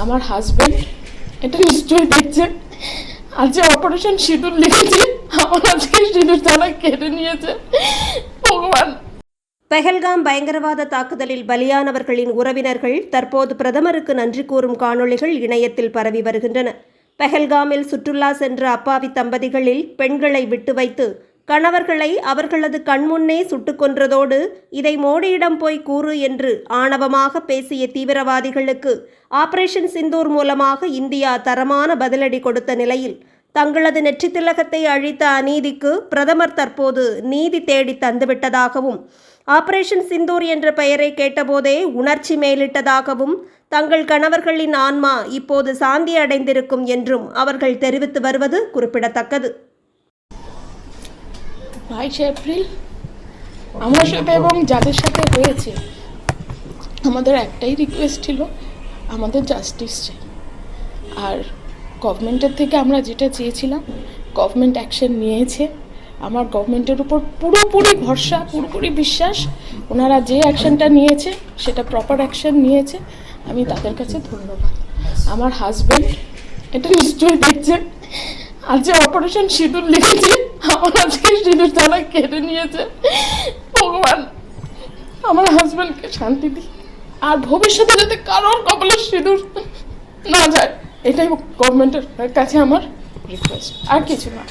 আমার হাজবেন্ড এটা নিশ্চয়ই দেখছেন, আজ অপারেশন সিঁদুর লিখেছে, আমার আজকে সিঁদুর তারা কেটে নিয়েছে। ভগবান। பெஹல்காம் பயங்கரவாத தாக்குதலில் பலியானவர்களின் உறவினர்கள் தற்போது பிரதமருக்கு நன்றி கூறும் காணொளிகள் இணையத்தில் பரவி வருகின்றன. பெஹல்காமில் சுற்றுலா சென்ற அப்பாவி தம்பதிகளில் பெண்களை விட்டு வைத்து கணவர்களை அவர்களது கண்முன்னே சுட்டுக் கொன்றதோடு இதை மோடியிடம் போய் கூறு என்று ஆணவமாக பேசிய தீவிரவாதிகளுக்கு ஆபரேஷன் சிந்தூர் மூலமாக இந்தியா தரமான பதிலடி கொடுத்த நிலையில் தங்களது நெற்றித் திலகத்தை அழித்த அநீதிக்கு பிரதமர் தற்போது நீதி தேடி தந்துவிட்டதாகவும், ஆபரேஷன் சிந்தூர் என்ற பெயரை கேட்டபோதே உணர்ச்சி மேலிட்டதாகவும், தங்கள் கணவர்களின் ஆன்மா இப்போது சாந்தி அடைந்திருக்கும் என்றும் அவர்கள் தெரிவித்து வருவது குறிப்பிடத்தக்கது. 22 এপ্রিল আমার সাথে এবং যাদের সাথে হয়েছে আমাদের একটাই রিকোয়েস্ট ছিল, আমাদের জাস্টিস চাই। আর গভর্নমেন্টের থেকে আমরা যেটা চেয়েছিলাম গভর্নমেন্ট অ্যাকশন নিয়েছে। আমার গভর্নমেন্টের উপর পুরোপুরি ভরসা, পুরোপুরি বিশ্বাস। ওনারা যে অ্যাকশনটা নিয়েছে সেটা প্রপার অ্যাকশন নিয়েছে, আমি তাদের কাছে ধন্যবাদ। আমার হাজব্যান্ড এটা নিশ্চয়ই দেখছেন, আজ অপারেশন সিঁদুর লিখেছে, আমার আজকে সিঁদুর তারা কেটে নিয়েছে। ভগবান আমার হাজব্যান্ডকে শান্তি দিই, আর ভবিষ্যতে যাতে কারোর কপালে সিঁদুর না যায়, এটাই গভর্নমেন্টের কাছে আমার রিকোয়েস্ট, আর কিছু না।